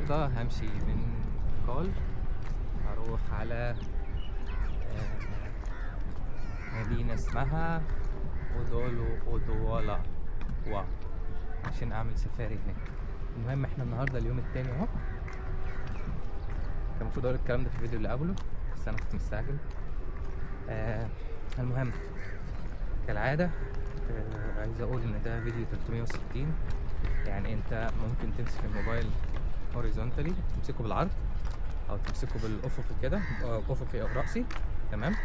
النهاردة همشي من كول هروح على مدينة اسمها أودوالا عشان اعمل سفاري هناك. المهم احنا النهاردة اليوم التاني اهو. كان المفروض اقول الكلام ده في الفيديو اللي قبله بس انا كنت مستعجل. المهم كالعادة عايز اقول ان ده فيديو 360، يعني انت ممكن تمسك الموبايل هوريزونتالي تمسكه بالعرض او تمسكه بالافقي كده، افقي او رأسي، تمام.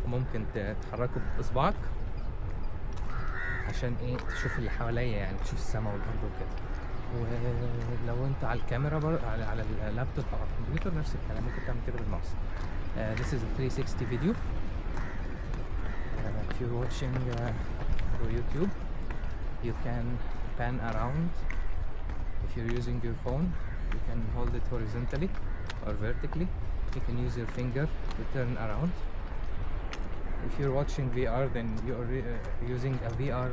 وممكن تحركه باصبعك عشان ايه تشوف اللي حواليا، يعني تشوف السماء والارض وكده. ولو انت على الكاميرا على اللابتوب او على الكمبيوتر نفس الكلام، ممكن تعمل كده بالماوس. This is a 360 video. If you're watching through YouTube, you can pan around. If you're using your phone, you can hold it horizontally or vertically. You can use your finger to turn around. If you're watching VR, then you're using a VR,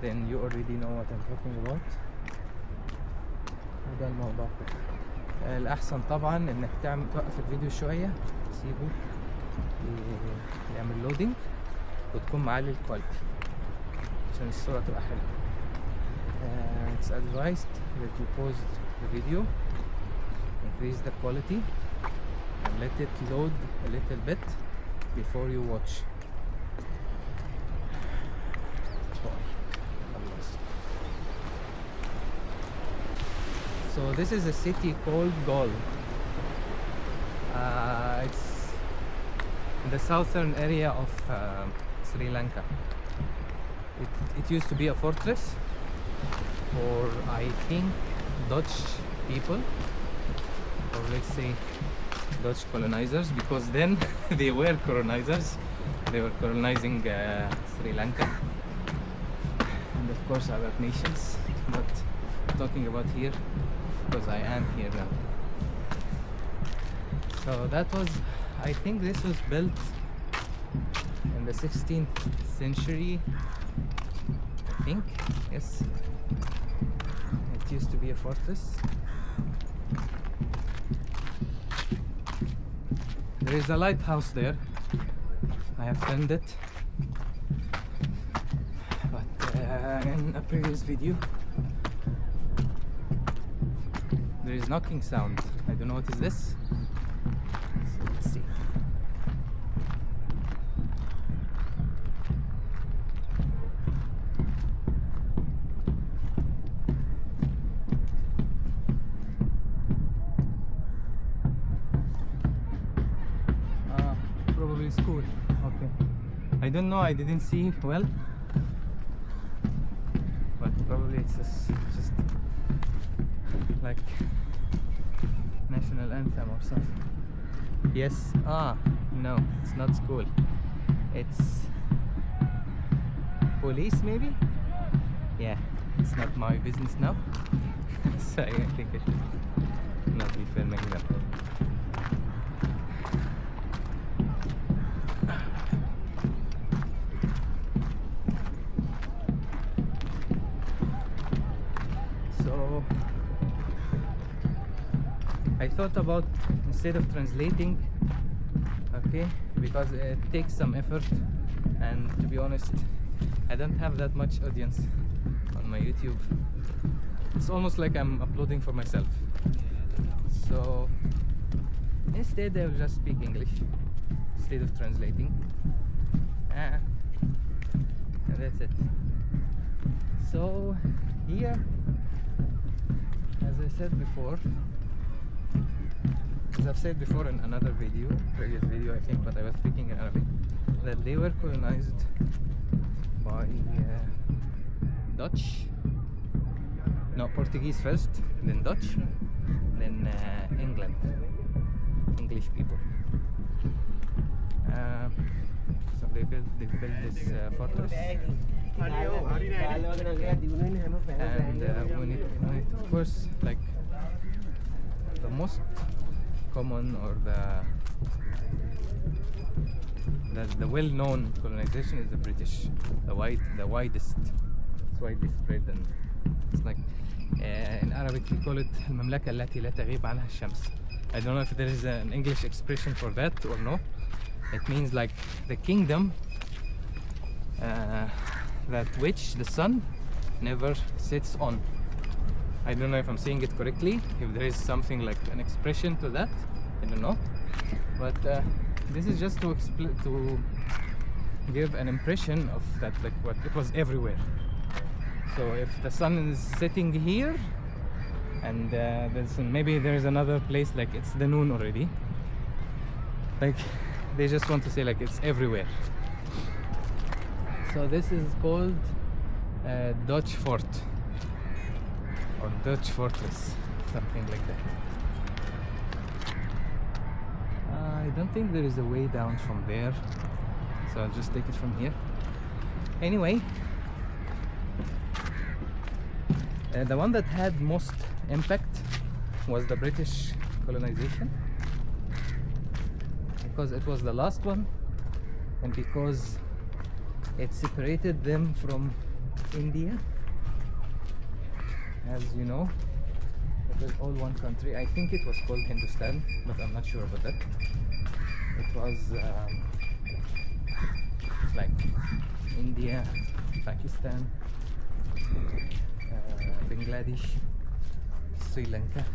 then you already know what I'm talking about. هذا الموضوع كده. الأحسن طبعا إنك توقف الفيديو شوية، تسيبه يعمل لودينج وتكون معلي الكواليتي عشان الصورة تبقى حلوة. It's advised that you pause the video, increase the quality, and let it load a little bit before you watch. So this is a city called Galle. It's in the southern area of Sri Lanka. It used to be a fortress for, I think, Dutch people, or let's say Dutch colonizers, because then they were colonizers. They were colonizing Sri Lanka and of course other nations, but I'm talking about here because I am here now. So that was, I think this was built in the 16th century, I think, yes. It used to be a fortress. There is a lighthouse there. I have filmed it, but in a previous video there is knocking sound. I don't know what is this. So let's see. Probably school. Okay. I don't know. I didn't see well, but probably it's just like national anthem or something. Yes. No, it's not school. It's police maybe. Yeah, it's not my business now. So I think I should not be filming them. So I thought about, instead of translating, okay, because it takes some effort, and to be honest I don't have that much audience on my YouTube. It's almost like I'm uploading for myself. So instead I will just speak English instead of translating, and that's it. So here, as I said before, as I've said before in another video, previous video I think, but I was speaking in Arabic, that they were colonized by Dutch, no, Portuguese first, then Dutch, then England, English people. So they built this fortress, and when it of course, like the most common or the well-known colonization is the British, the widest. It's widely spread and It's like in Arabic we call it المملكة التي لا تغيب عنها الشمس. I don't know if there is an English expression for that or no. It means like the kingdom that which the sun never sets on. I don't know if I'm saying it correctly, if there is something like an expression to that, I don't know. But this is just to give an impression of that, like what it was everywhere. So if the sun is setting here, and maybe there's another place like it's the noon already, like they just want to say like it's everywhere. So this is called Dutch Fort or Dutch Fortress, something like that. I don't think there is a way down from there, so I'll just take it from here. Anyway, the one that had most impact was the British colonization, because it was the last one and because it separated them from India. As you know, it was all one country. I think it was called Hindustan, but I'm not sure about that. It was like India, Pakistan, Bangladesh, Sri Lanka,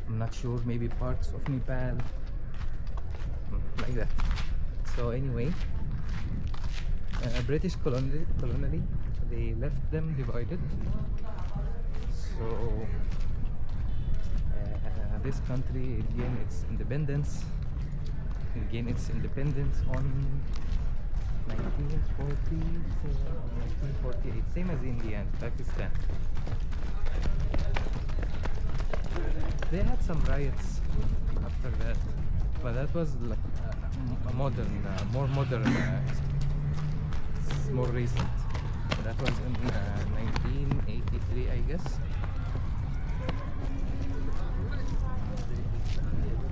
I'm not sure, maybe parts of Nepal, like that. So anyway, British colonially, they left them divided. So this country gained its independence. It gained its independence on 1948, same as India and Pakistan. They had some riots after that, but that was like a modern, more modern, more recent. That was in 1983, I guess.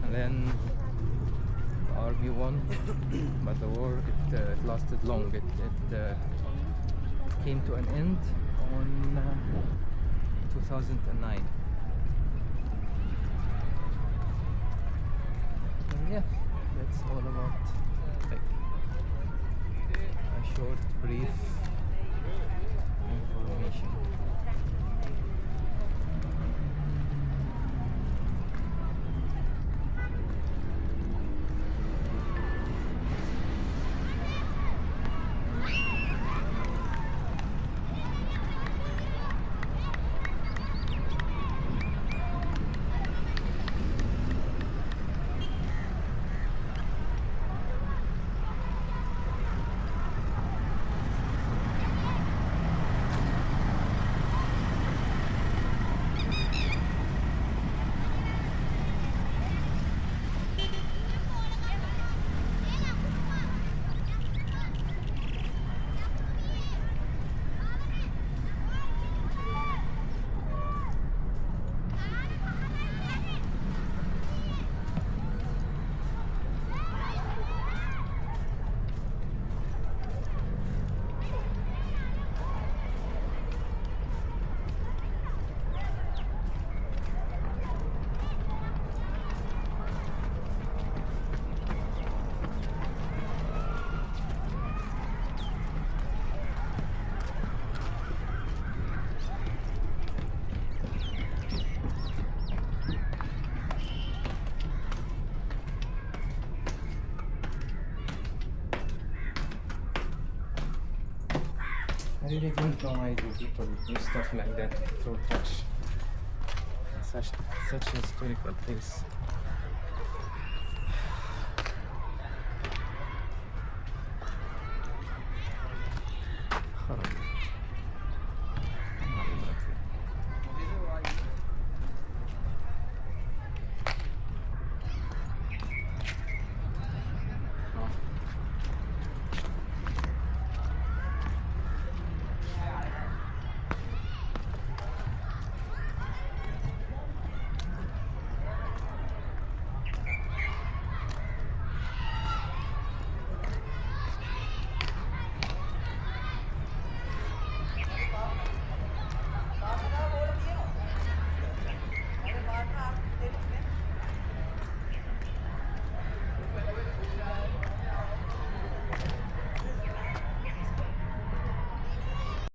And then the army won, but the war it lasted long. It came to an end on 2009. And yeah, that's all about like a short, brief information. I really don't know why do people do stuff like that through touch. Such a historical place.